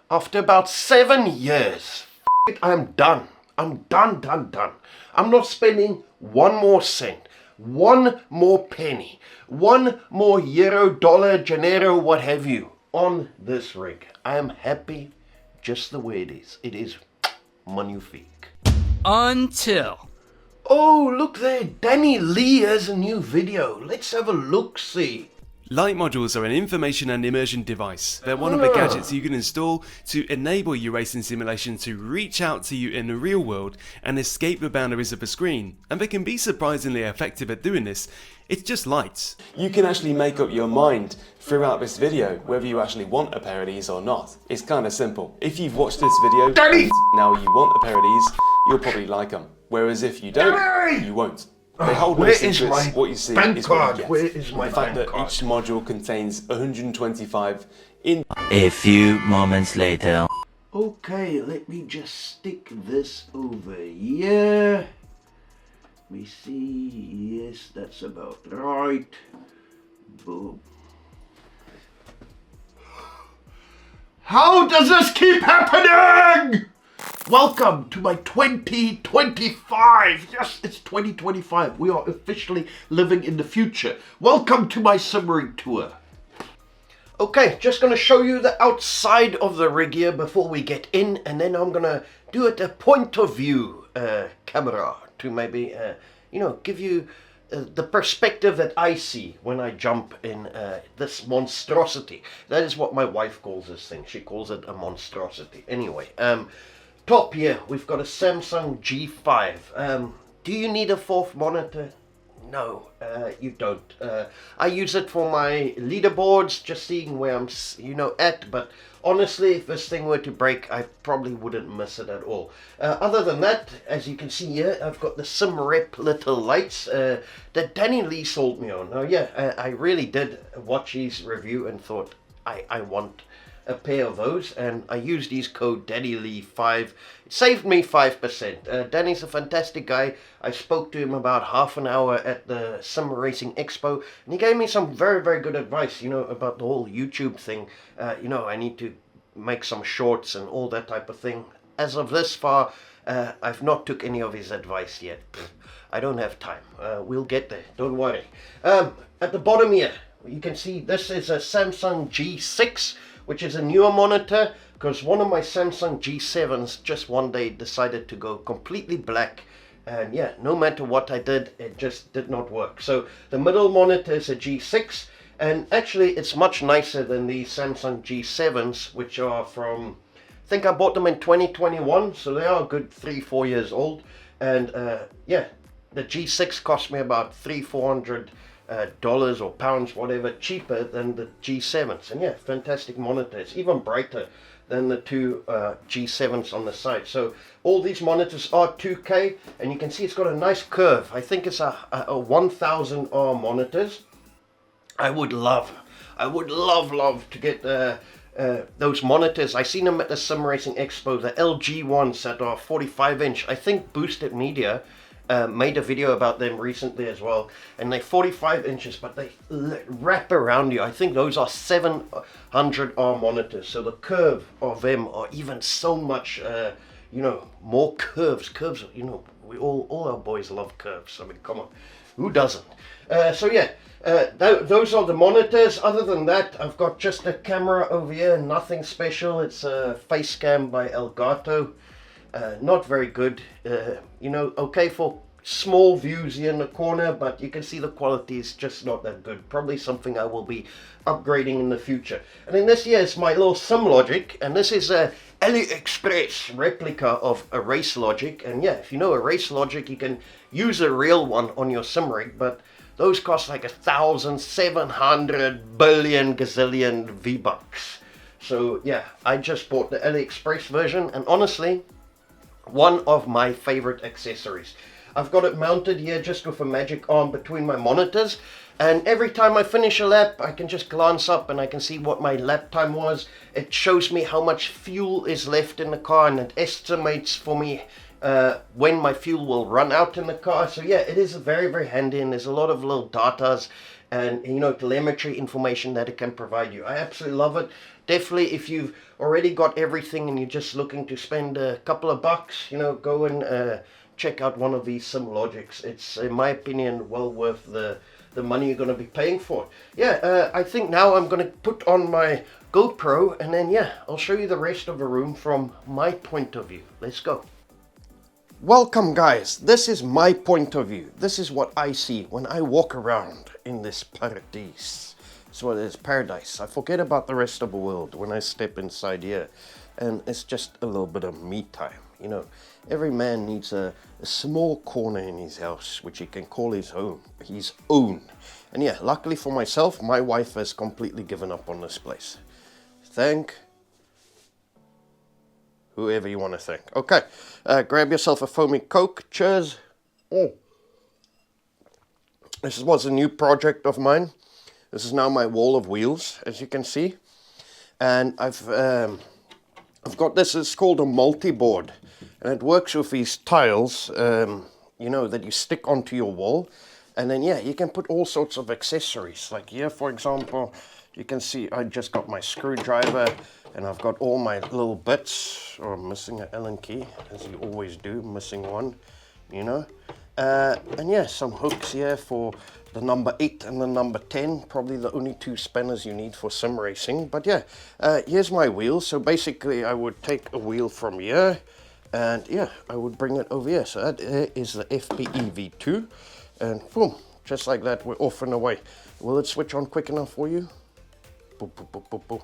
After about 7 years, I am done. I'm done. I'm not spending one more cent, one more penny, one more euro, dollar, genero, what have you, on this rig. I am happy just the way it is. It is magnifique. Until... Oh, look there. Danny Lee has a new video. Let's have a look-see. Light modules are an information and immersion device. They're one of the gadgets you can install to enable your racing simulation to reach out to you in the real world and escape the boundaries of a screen. And they can be surprisingly effective at doing this. It's just lights. You can actually make up your mind throughout this video whether you actually want a pair of these or not. It's kind of simple. If you've watched this video and now you want a pair of these, you'll probably like them. Whereas if you don't, you won't. They hold no secrets. What you see is what you get. Where is my the fact that card? each module contains 125 in. A few moments later. Okay, let me just stick this over here. We see, yes, that's about right. Boom. How does this keep happening? Welcome to my 2025. Yes, it's 2025. We are officially living in the future. Welcome to my sim-rig tour. Okay, just going to show you the outside of the rig here before we get in, and then I'm going to do it a point of view camera to maybe, give you the perspective that I see when I jump in this monstrosity. That is what my wife calls this thing. She calls it a monstrosity. Anyway, top here, we've got a Samsung G5. Do you need a fourth monitor? No, you don't. I use it for my leaderboards, just seeing where I'm, at. But honestly, if this thing were to break, I probably wouldn't miss it at all. Other than that, as you can see here, I've got the SimRep little lights that Danny Lee sold me on. Now, yeah, I really did watch his review and thought, I want a pair of those, and I used his code DannyLee5. It saved me 5%. Danny's a fantastic guy. I spoke to him about half an hour at the Sim Racing Expo, and he gave me some very, very good advice, about the whole YouTube thing. I need to make some shorts and all that type of thing. As of this far, I've not took any of his advice yet. I don't have time. We'll get there, don't worry. At the bottom here, you can see this is a Samsung G6, which is a newer monitor, because one of my Samsung G7s just one day decided to go completely black, and yeah, no matter what I did, it just did not work. So the middle monitor is a G6, and actually it's much nicer than the Samsung G7s, which are from, I think I bought them in 2021, so they are a good 3-4 years old. And yeah, the G6 cost me about $300-400 or pounds, whatever, cheaper than the G7s. And yeah, fantastic monitor. Even brighter than the two G7s on the side. So all these monitors are 2K, and you can see it's got a nice curve. I think it's a 1000R monitors. I would love to get those monitors. I seen them at the Sim Racing Expo, the LG ones that are 45-inch. I think Boosted Media made a video about them recently as well, and they're 45 inches, but they wrap around you. I think those are 700R monitors, so the curve of them are even so much, more curves. We all our boys love curves. I mean, come on, who doesn't? So yeah, those are the monitors. Other than that, I've got just a camera over here, nothing special. It's a face cam by Elgato. Not very good, okay for small views here in the corner, but you can see the quality is just not that good. Probably something I will be upgrading in the future. And then this here is my little SimLogic, and this is a AliExpress replica of a Race Logic. And yeah, if you know a Race Logic, you can use a real one on your SimRig, but those cost like 1,700 billion gazillion V-Bucks. So yeah, I just bought the AliExpress version, and honestly, one of my favorite accessories. I've got it mounted here just with a magic arm between my monitors, and every time I finish a lap, I can just glance up and I can see what my lap time was. It shows me how much fuel is left in the car, and it estimates for me when my fuel will run out in the car. So yeah, it is very, very handy, and there's a lot of little datas and telemetry information that it can provide you. I absolutely love it. definitely if you've already got everything and you're just looking to spend a couple of bucks, you know, go and check out one of these SimLogics. It's, in my opinion, well worth the money you're going to be paying for it. Yeah, I think now I'm going to put on my GoPro and then, yeah, I'll show you the rest of the room from my point of view. Let's go. Welcome, guys. This is my point of view. This is what I see when I walk around in this paradise. So it is paradise. I forget about the rest of the world when I step inside here. And it's just a little bit of me time. You know, every man needs a small corner in his house which he can call his home, his own. And yeah, luckily for myself, my wife has completely given up on this place. Thank whoever you want to thank. Okay, grab yourself a foamy Coke. Cheers. Oh, this was a new project of mine. This is now my wall of wheels, as you can see. And I've got this, it's called a multi-board. And it works with these tiles, you know, that you stick onto your wall. And then, yeah, you can put all sorts of accessories. Like here, for example, you can see I just got my screwdriver. And I've got all my little bits. Oh, I'm missing an Allen key, as you always do, missing one, you know. And yeah, some hooks here for the number 8 and the number 10, probably the only 2 spanners you need for sim racing. But yeah, here's my wheel. So basically I would take a wheel from here and yeah, I would bring it over here. So that is the FPE V2 and boom, just like that, we're off and away. Will it switch on quick enough for you? Boop, boop, boop, boop, boop.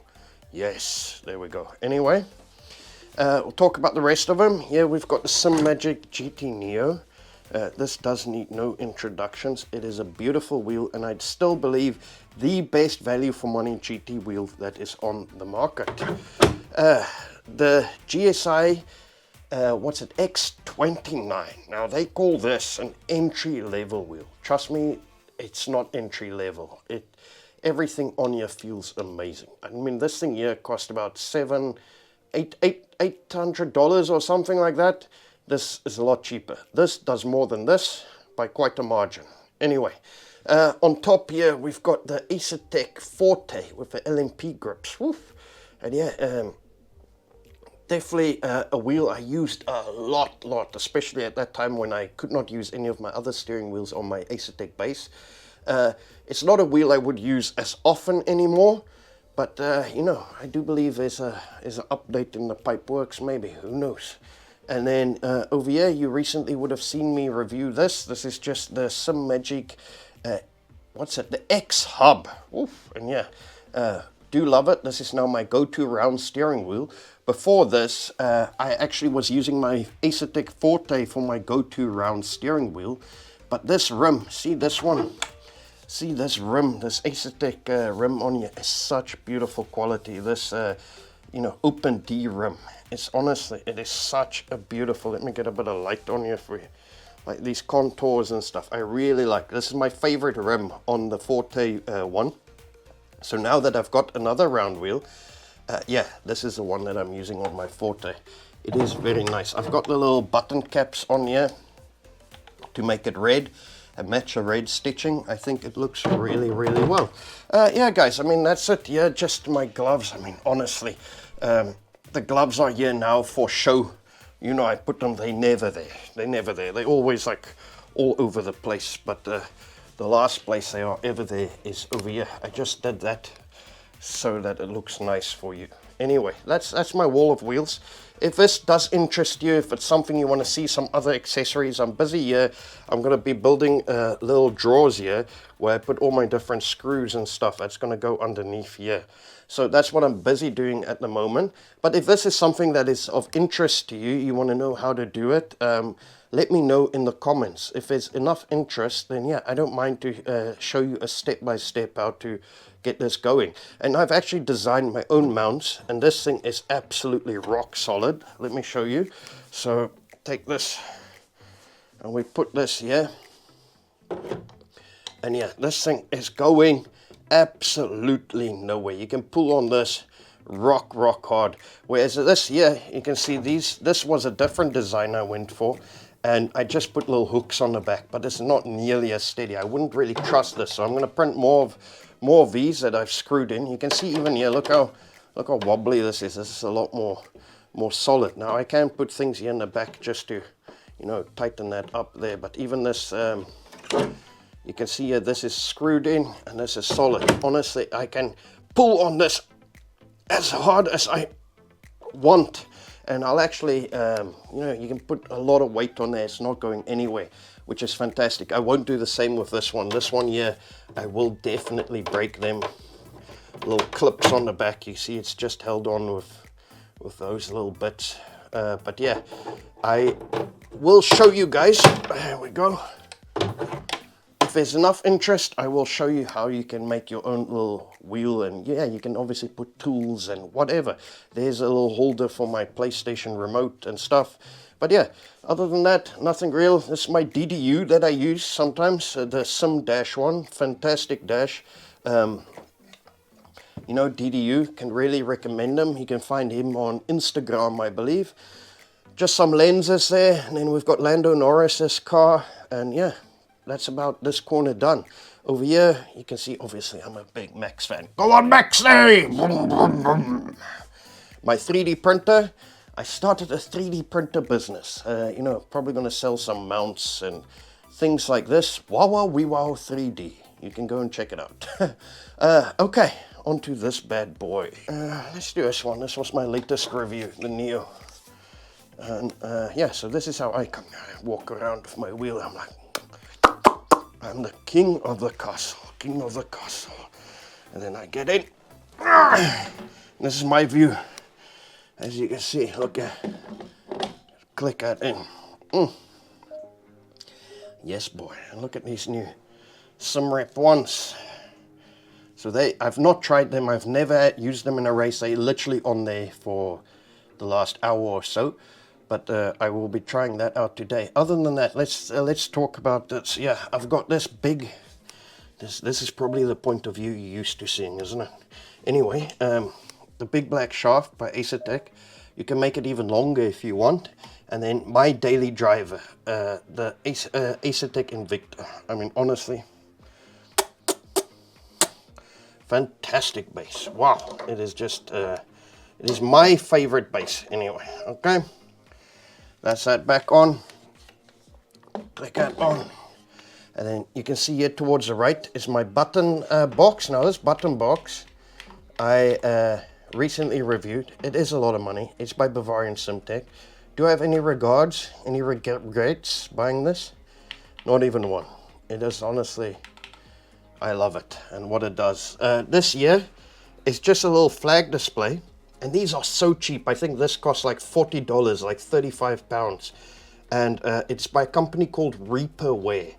Yes, there we go. Anyway, we'll talk about the rest of them. Here we've got the SimMagic GT Neo. This does need no introductions. It is a beautiful wheel, and I'd still believe the best value for money GT wheel that is on the market. The GSI, what's it, X29. Now they call this an entry-level wheel. Trust me, it's not entry-level. Everything on here feels amazing. I mean, this thing here cost about $800 or something like that. This is a lot cheaper. This does more than this by quite a margin. Anyway, on top here we've got the ASETEK Forte with the LMP grips. Woof. And yeah, definitely a wheel I used a lot, especially at that time when I could not use any of my other steering wheels on my ASETEK base. It's not a wheel I would use as often anymore, but you know, I do believe there's an update in the Pipeworks, maybe, who knows. And then over here, you recently would have seen me review this. This is just the SimMagic, what's it, the X Hub. Oof. And yeah, do love it. This is now my go-to round steering wheel. Before this, I actually was using my ASETEK Forte for my go-to round steering wheel. But this rim, see this one? See this rim, this ASETEK rim on here is such beautiful quality. This, you know, open D rim. It's honestly, it is such a beautiful, let me get a bit of light on here for you. Like these contours and stuff, I really like. This is my favorite rim on the Forte one. So now that I've got another round wheel, yeah, this is the one that I'm using on my Forte. It is very nice. I've got the little button caps on here to make it red and match the red stitching. I think it looks really well. Yeah, guys, I mean, that's it. Yeah, just my gloves. I mean, honestly, the gloves are here now for show. You know, I put them, they're never there. They're never there. They're always like all over the place. But the last place they are ever there is over here. I just did that so that it looks nice for you. Anyway, that's my wall of wheels. If this does interest you, if it's something you want to see, some other accessories, I'm busy here. I'm going to be building little drawers here where I put all my different screws and stuff. That's going to go underneath here. So that's what I'm busy doing at the moment. But if this is something that is of interest to you, you want to know how to do it, let me know in the comments. If there's enough interest, then yeah, I don't mind to show you a step-by-step how to get this going. And I've actually designed my own mounts, and this thing is absolutely rock solid. Let me show you. So take this and we put this here, and yeah, this thing is going absolutely nowhere. You can pull on this rock hard, whereas this here, you can see this was a different design I went for, and I just put little hooks on the back, but it's not nearly as steady. I wouldn't really trust this, so I'm going to print more of these that I've screwed in. You can see even here, look Look how wobbly this is. This is a lot more solid. Now I can put things here in the back just to, you know, tighten that up there. But even this, you can see here, this is screwed in and this is solid. Honestly, I can pull on this as hard as I want. And I'll actually, you know, you can put a lot of weight on there. It's not going anywhere, which is fantastic. I won't do the same with this one. This one here, I will definitely break them little clips on the back. You see, it's just held on with those little bits. But yeah, I will show you guys. There we go. If there's enough interest, I will show you how you can make your own little wheel, and yeah, you can obviously put tools and whatever. There's a little holder for my PlayStation remote and stuff. But yeah, other than that, nothing real. This is my DDU that I use sometimes, the Sim-1, fantastic dash. You know, DDU, can really recommend him. You can find him on Instagram, I believe. Just some lenses there, and then we've got Lando Norris's car, and yeah, that's about this corner done. Over here, you can see, obviously, I'm a big Max fan. Go on, Maxley! My 3D printer. I started a 3D printer business. You know, probably going to sell some mounts and things like this. Wawa Weewow 3D. You can go and check it out. Okay, onto this bad boy. Let's do this one. This was my latest review, the Neo. And yeah, so this is how I walk around with my wheel. I'm like, I'm the king of the castle, king of the castle. And then I get in. This is my view. As you can see, look at, click that in. Yes, boy. And look at these new SimRep ones. So I've not tried them. I've never used them in a race. They're literally on there for the last hour or so. But I will be trying that out today. Other than that, let's talk about this. Yeah, I've got this big. This is probably the point of view you're used to seeing, isn't it? Anyway, the big black shaft by ASETEK. You can make it even longer if you want. And then my daily driver, the ASETEK Invicta. I mean, honestly, fantastic bass. Wow, it is just, it is my favorite bass anyway. Okay. That's that back on. Click that on. And then you can see here towards the right is my button box. Now this button box I recently reviewed. It is a lot of money. It's by Bavarian SimTech. Do I have any regrets buying this? Not even one. It is honestly, I love it and what it does. This year is just a little flag display. And these are so cheap. I think this costs like $40, like 35 pounds. And it's by a company called Reaperware.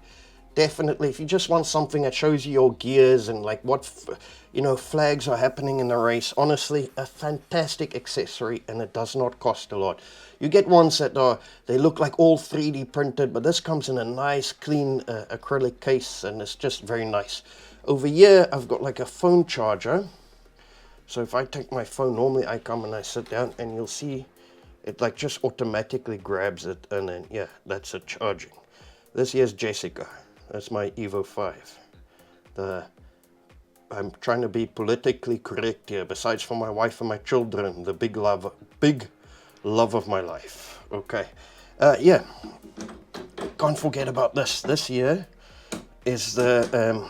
Definitely, if you just want something that shows you your gears and like what, you know, flags are happening in the race. Honestly, a fantastic accessory, and it does not cost a lot. You get ones that they look like all 3D printed, but this comes in a nice, clean acrylic case, and it's just very nice. Over here, I've got like a phone charger. So if I take my phone, normally I come and I sit down and you'll see it like just automatically grabs it, and then yeah, that's it charging. This here's Jessica. That's my Evo 5. I'm trying to be politically correct here, besides for my wife and my children, the big love of my life. Okay. Yeah. Can't forget about this. This here is the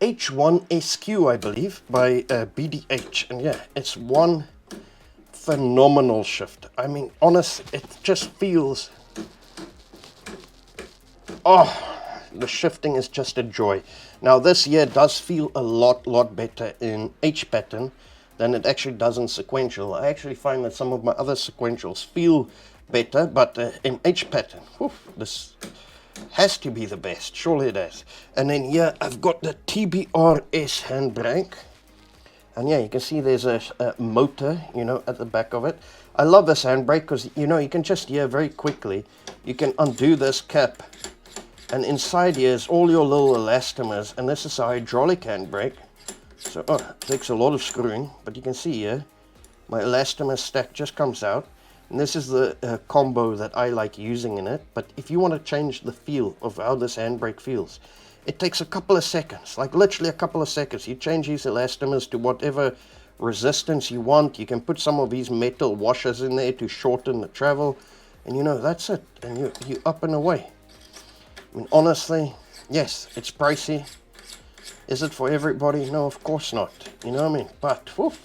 H1 SQ, I believe, by BDH, and yeah, it's one phenomenal shift. I mean, honestly, it just feels, oh, the shifting is just a joy. Now this here does feel a lot better in H pattern than it actually does in sequential. I actually find that some of my other sequentials feel better, but in H pattern, whew, this has to be the best. Surely it is. And then here I've got the TBRS handbrake, and yeah, you can see there's a motor, you know, at the back of it. I love this handbrake because, you know, you can just here very quickly, you can undo this cap, and inside here is all your little elastomers, and this is a hydraulic handbrake. So it takes a lot of screwing, but you can see here my elastomer stack just comes out. And this is the combo that I like using in it. But if you want to change the feel of how this handbrake feels, It takes a couple of seconds, like literally a couple of seconds. You change these elastomers to whatever resistance you want. You can put some of these metal washers in there to shorten the travel, and you know, that's it, and you up and away. I mean, honestly, yes, it's pricey. Is it for everybody? No, of course not. You know what I mean? But woof,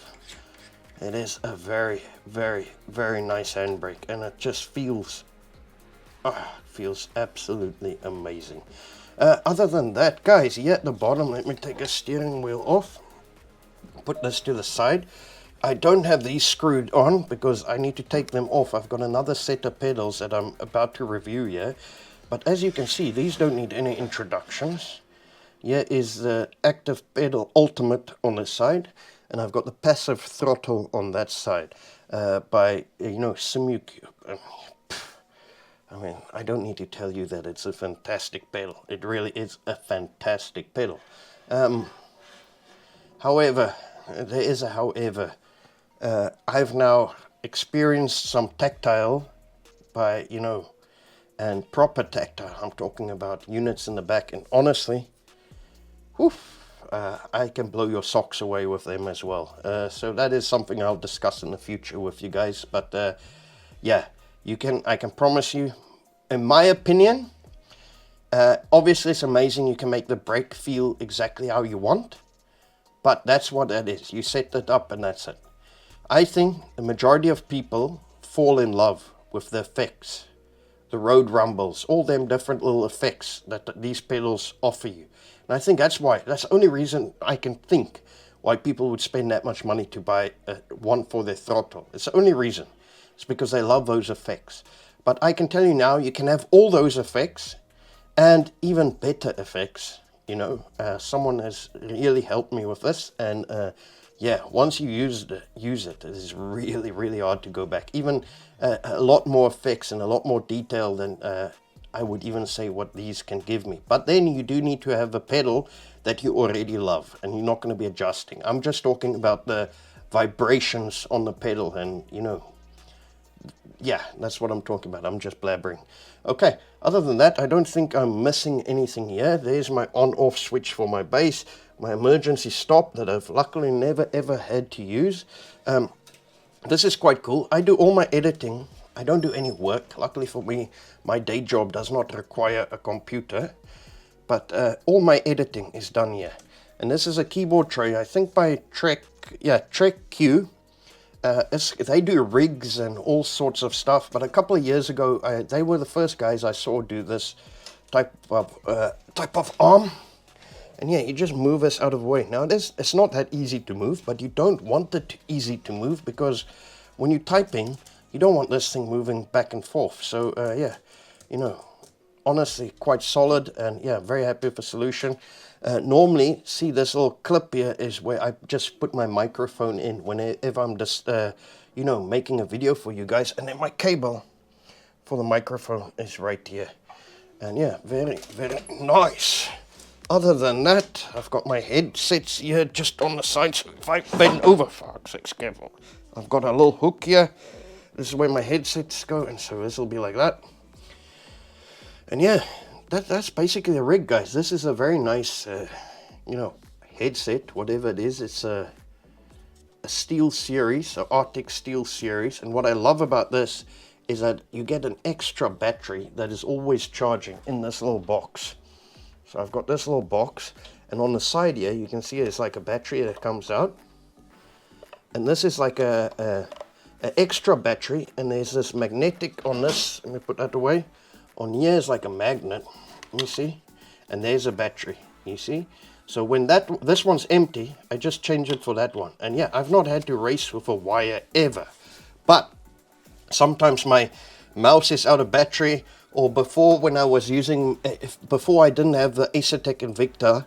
it is a very, very, very nice handbrake, and it just feels absolutely amazing. Other than that, guys, here at the bottom, let me take a steering wheel off. Put this to the side. I don't have these screwed on because I need to take them off. I've got another set of pedals that I'm about to review here. But as you can see, these don't need any introductions. Here is the active pedal ultimate on this side, and I've got the passive throttle on that side by, you know, SIMSPORTS. I mean, I don't need to tell you that it's a fantastic pedal. It really is a fantastic pedal. However, there is a however. I've now experienced some tactile by, you know, and proper tactile. I'm talking about units in the back, and honestly, I can blow your socks away with them as well. So that is something I'll discuss in the future with you guys. But yeah, I can promise you, in my opinion, obviously it's amazing. You can make the brake feel exactly how you want, but that's what that is. You set it up and that's it. I think the majority of people fall in love with the effects, the road rumbles, all them different little effects that these pedals offer you. And I think that's the only reason I can think why people would spend that much money to buy one for their throttle. It's the only reason. It's because they love those effects. But I can tell you now, you can have all those effects and even better effects. You know, someone has really helped me with this, and yeah, once you use it, it is really, really hard to go back. Even a lot more effects and a lot more detail than I would even say what these can give me. But then you do need to have a pedal that you already love, and you're not going to be adjusting. I'm just talking about the vibrations on the pedal, and you know, yeah, that's what I'm talking about. I'm just blabbering. Okay, other than that, I don't think I'm missing anything here. There's my on-off switch for my bass, my emergency stop that I've luckily never ever had to use. This is quite cool. I do all my editing. I don't do any work. Luckily for me, my day job does not require a computer, but all my editing is done here. And this is a keyboard tray, I think by Trak Q. They do rigs and all sorts of stuff, but a couple of years ago, they were the first guys I saw do this type of arm. And yeah, you just move this out of the way. Now, it's not that easy to move, but you don't want it easy to move, because when you're typing, you don't want this thing moving back and forth. So yeah, you know, honestly, quite solid, and yeah, very happy with the solution. Normally, see this little clip here is where I just put my microphone in whenever I'm just, you know, making a video for you guys. And then my cable for the microphone is right here. And yeah, very, very nice. Other than that, I've got my headsets here just on the side. So if I bend over, fuck's sake, careful. I've got a little hook here. This is where my headsets go, and so this will be like that. And yeah, that's basically the rig, guys. This is a very nice, you know, headset, whatever it is. It's a steel series, an Arctic steel series. And what I love about this is that you get an extra battery that is always charging in this little box. So I've got this little box, and on the side here, you can see it's like a battery that comes out. And this is like a extra battery, and there's this magnetic on this. Let me put that away. On here is like a magnet, you see, and there's a battery, you see. So when this one's empty, I just change it for that one. And yeah, I've not had to race with a wire ever, but sometimes my mouse is out of battery, or before, when I was using, before I didn't have the ASETEK Invicta,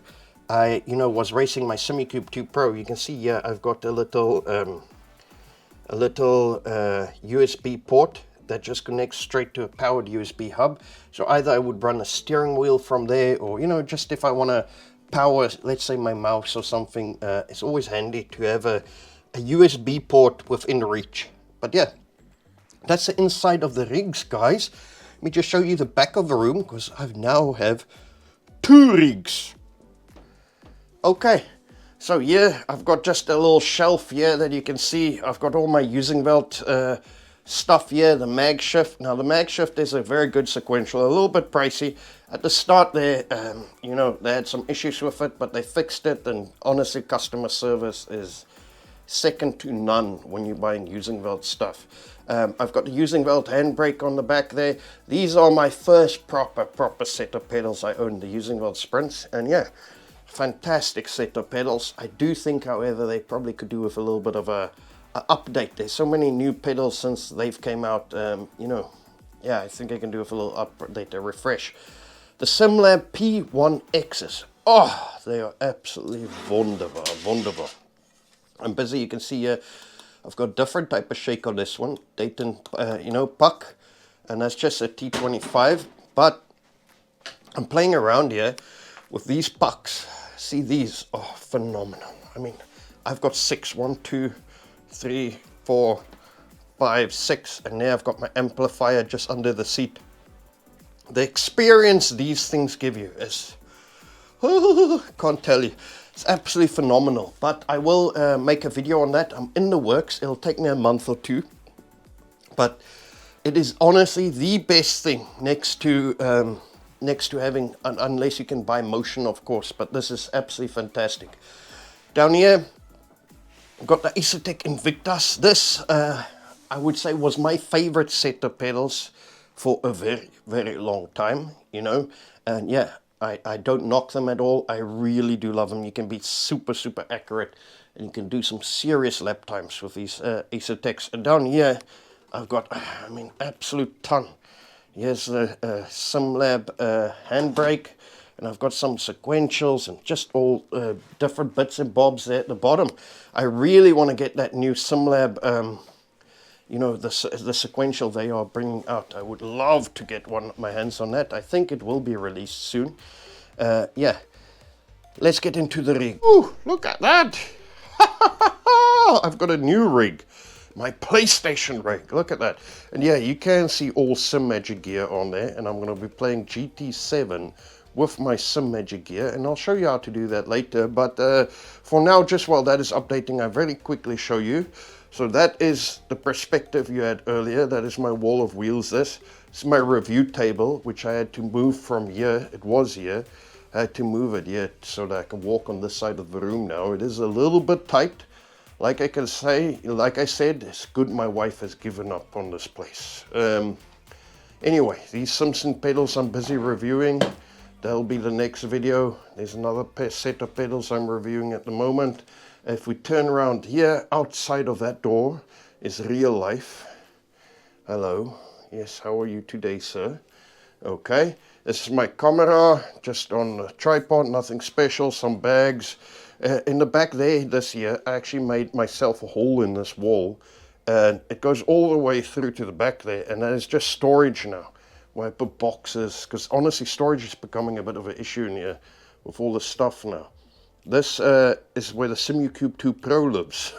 I, you know, was racing my SimiCube 2 Pro. You can see here I've got a little USB port that just connects straight to a powered USB hub. So either I would run a steering wheel from there, or, you know, just if I want to power, let's say, my mouse or something, it's always handy to have a USB port within reach. But yeah, that's the inside of the rigs, guys. Let me just show you the back of the room, because I now have 2 rigs. Okay, so here I've got just a little shelf here that you can see. I've got all my using belt stuff here, the mag shift. Now the mag shift is a very good sequential, a little bit pricey. At the start there, you know, they had some issues with it, but they fixed it, and honestly customer service is second to none when you're buying using belt stuff. I've got the using belt handbrake on the back there. These are my first proper set of pedals I owned, the using belt Sprints, and yeah, fantastic set of pedals. I do think, however, they probably could do with a little bit of a update. There's so many new pedals since they've came out, you know, yeah, I think I can do with a little update, a refresh. The SimLab P1Xs, oh, they are absolutely wonderful. I'm busy, you can see here, I've got different type of shake on this one, Dayton, you know, puck, and that's just a T25, but I'm playing around here with these pucks. See, these are phenomenal. I mean, I've got 6, 1, 2, 3, 4, 5, 6, and there I've got my amplifier just under the seat. The experience these things give you is, can't tell you, it's absolutely phenomenal. But I will make a video on that. I'm in the works. It'll take me a month or 2, but it is honestly the best thing next to having, unless you can buy Motion, of course, but this is absolutely fantastic. Down here I've got the ASETEK Invictus. This I would say was my favorite set of pedals for a very long time, you know, and yeah, I don't knock them at all. I really do love them. You can be super accurate, and you can do some serious lap times with these ASETEKs. And down here I've got, I mean, absolute ton. Here's the SimLab handbrake, and I've got some sequentials and just all different bits and bobs there at the bottom. I really want to get that new SimLab, you know, the sequential they are bringing out. I would love to get my hands on that. I think it will be released soon. Yeah, let's get into the rig. Ooh, look at that! I've got a new rig. My PlayStation rig, look at that. And yeah, you can see all SimMagic gear on there, and I'm going to be playing GT7 with my SimMagic gear, and I'll show you how to do that later. But for now, just while that is updating, I'll very quickly show you. So that is the perspective you had earlier. That is my wall of wheels. This is my review table, which I had to move from here. It was here. I had to move it here so that I can walk on this side of the room now. It is a little bit tight. Like I said, it's good my wife has given up on this place. Anyway, these Simpson pedals I'm busy reviewing. That'll be the next video. There's another set of pedals I'm reviewing at the moment. If we turn around here, outside of that door is real life. Hello. Yes, how are you today, sir? Okay. This is my camera, just on a tripod, nothing special, some bags. In the back there this year, I actually made myself a hole in this wall, and it goes all the way through to the back there, and that is just storage now, where I put boxes, because honestly storage is becoming a bit of an issue in here with all the stuff now. This is where the SimuCube 2 Pro lives.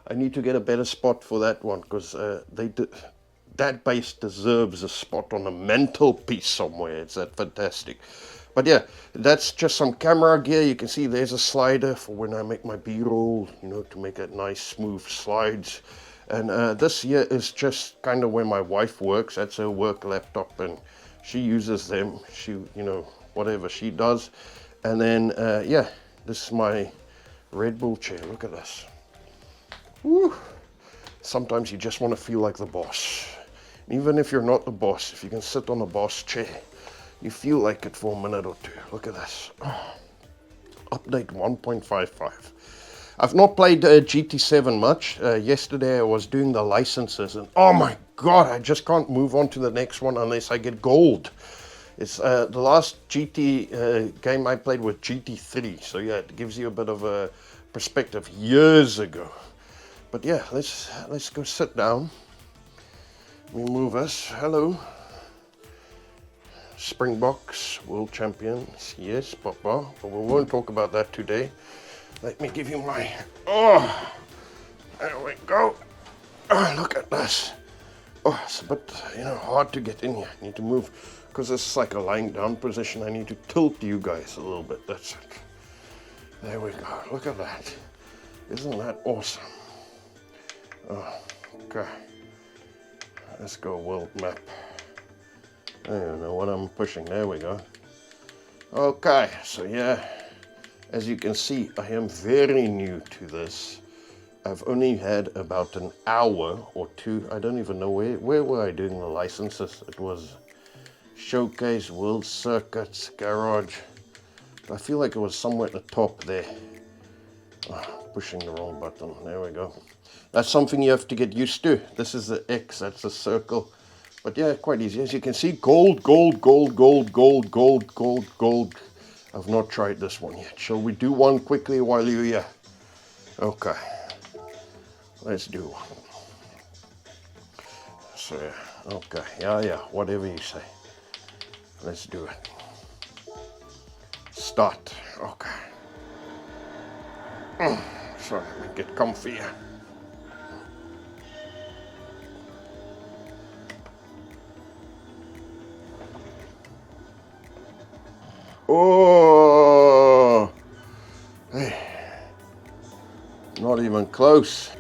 I need to get a better spot for that one, because that base deserves a spot on a mantelpiece somewhere. It's that fantastic. But yeah, that's just some camera gear. You can see there's a slider for when I make my B-roll, you know, to make it nice, smooth slides. And this here is just kind of where my wife works. That's her work laptop, and she uses them. She, you know, whatever she does. And then, yeah, this is my Red Bull chair. Look at this. Woo. Sometimes you just want to feel like the boss. Even if you're not the boss, if you can sit on a boss chair, you feel like it for a minute or 2. Look at this. Oh. Update 1.55. I've not played GT7 much. Yesterday I was doing the licenses, and oh my god, I just can't move on to the next one unless I get gold. It's the last GT game I played with GT3, so yeah, it gives you a bit of a perspective years ago. But yeah, let's go sit down. We move us. Hello. Springboks, world champions, yes, Papa, but we won't talk about that today. Let me give you my, oh, there we go. Oh, look at this. Oh, it's a bit, hard to get in here. I need to move, because this is like a lying down position. I need to tilt you guys a little bit. That's it. There we go. Look at that. Isn't that awesome? Oh, okay. Let's go world map. I don't know what I'm pushing. There we go. Okay, so yeah, as you can see, I am very new to this. I've only had about an hour or two. I don't even know where were I doing the licenses. It was Showcase, World Circuits, Garage. I feel like it was somewhere at the top there. Oh, pushing the wrong button. There we go. That's something you have to get used to. This is the X, that's the circle. But yeah, quite easy. As you can see, gold, gold, gold, gold, gold, gold, gold, gold. I've not tried this one yet. Shall we do one quickly while you're here? Okay. Let's do one. So, okay. Yeah, whatever you say. Let's do it. Start. Okay. So, let me get comfy here. Oh, hey. Not even close.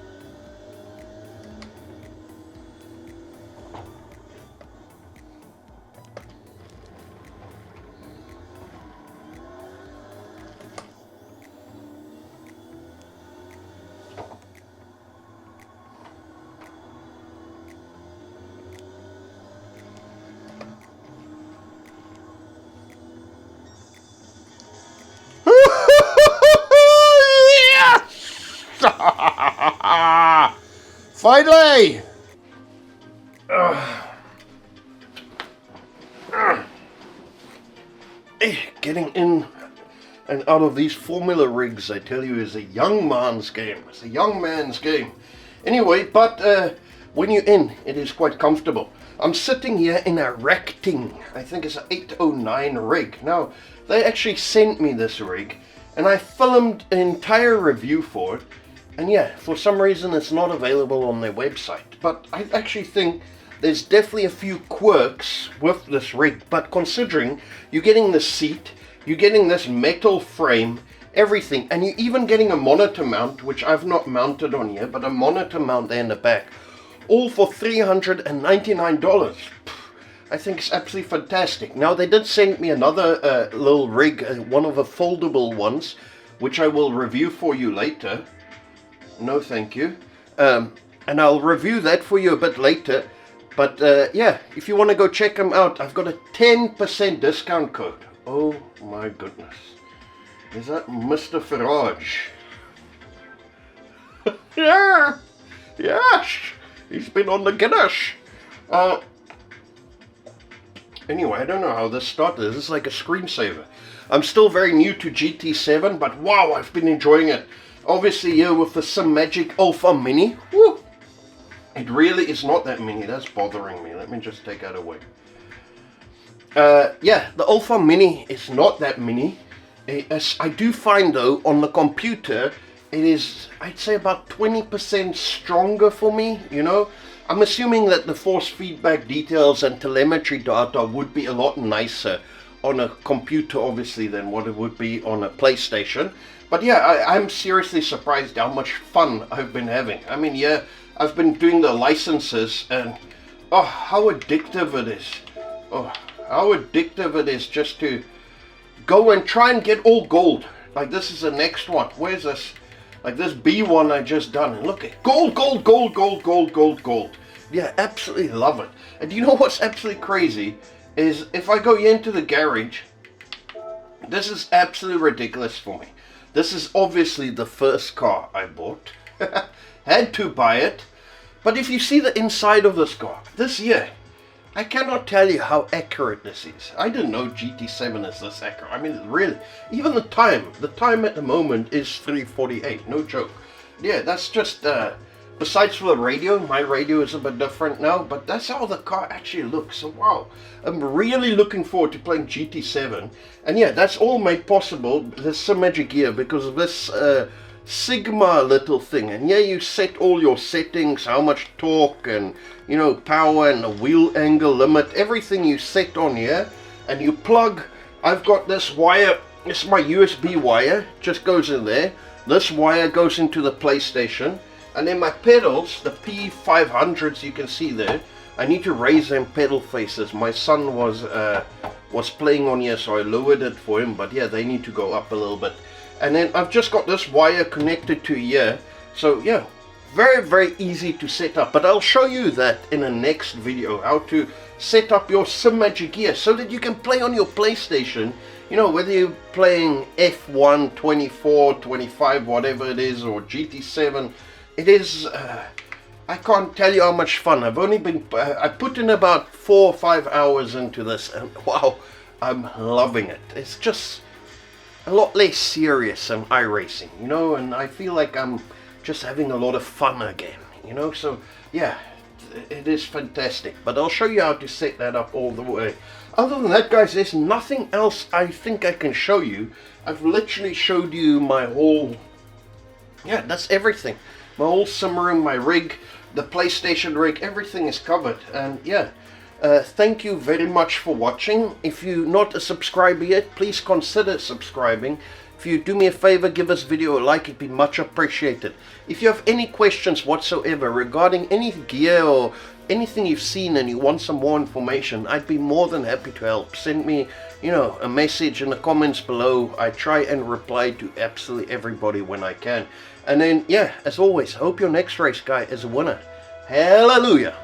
Finally! Getting in and out of these formula rigs, I tell you, is a young man's game. It's a young man's game. Anyway, but when you're in, it is quite comfortable. I'm sitting here in a Recting. I think it's an 809 rig. Now, they actually sent me this rig, and I filmed an entire review for it. And yeah, for some reason it's not available on their website. But I actually think there's definitely a few quirks with this rig. But considering you're getting the seat, you're getting this metal frame, everything, and you're even getting a monitor mount, which I've not mounted on here, but a monitor mount there in the back, all for $399. I think it's absolutely fantastic. Now, they did send me another little rig, one of the foldable ones, which I will review for you later. No, thank you. And I'll review that for you a bit later. But yeah, if you want to go check them out, I've got a 10% discount code. Oh my goodness. Is that Mr. Farage? Yeah. Yes. He's been on the Guinness. Anyway, I don't know how this started. This is like a screensaver. I'm still very new to GT7, but wow, I've been enjoying it. Obviously here with the SimMagic Alpha Mini. Woo! It really is not that mini. That's bothering me. Let me just take that away. Yeah, the Alpha Mini is not that mini. I do find though, on the computer, it is, I'd say, about 20% stronger for me, you know. I'm assuming that the force feedback details and telemetry data would be a lot nicer on a computer, obviously, than what it would be on a PlayStation. But yeah, I'm seriously surprised how much fun I've been having. I mean, yeah, I've been doing the licenses, and oh, how addictive it is. Oh, how addictive it is just to go and try and get all gold. Like, this is the next one. Where's this? Like this B1 I just done, and look at gold, gold, gold, gold, gold, gold, gold. Yeah, absolutely love it. And you know what's absolutely crazy is if I go into the garage, this is absolutely ridiculous for me. This is obviously the first car I bought. Had to buy it. But if you see the inside of this car, this year, I cannot tell you how accurate this is. I didn't know GT7 is this accurate. I mean, really, even the time at the moment is 3:48, no joke. Yeah, that's just, besides for the radio, my radio is a bit different now, but that's how the car actually looks. So wow, I'm really looking forward to playing GT7. And yeah, that's all made possible, this SimMagic gear, because of this Sigma little thing, and here you set all your settings, how much torque and, you know, power and the wheel angle limit, everything you set on here, and you plug. I've got this wire, this is my USB wire, just goes in there. This wire goes into the PlayStation, and then my pedals, the P500s you can see there, I need to raise them pedal faces. My son was playing on here, so I lowered it for him, but yeah, they need to go up a little bit. And then I've just got this wire connected to here, so yeah, very, very easy to set up. But I'll show you that in the next video, how to set up your SimMagic gear so that you can play on your PlayStation, you know, whether you're playing F1, 24, 25, whatever it is, or GT7. It is, I can't tell you how much fun. I've only been, I put in about 4 or 5 hours into this, and wow, I'm loving it. It's just a lot less serious than iRacing, you know, and I feel like I'm just having a lot of fun again, you know. So yeah, it is fantastic, but I'll show you how to set that up all the way. Other than that, guys, there's nothing else I think I can show you. I've literally showed you my whole, yeah, that's everything. My whole sim room, my rig, the PlayStation rig, everything is covered. And yeah, thank you very much for watching. If you're not a subscriber yet, please consider subscribing. If you do me a favor, give this video a like, it'd be much appreciated. If you have any questions whatsoever regarding any gear or anything you've seen and you want some more information, I'd be more than happy to help. Send me, you know, a message in the comments below. I try and reply to absolutely everybody when I can. And then, yeah, as always, I hope your next race guy is a winner. Hallelujah!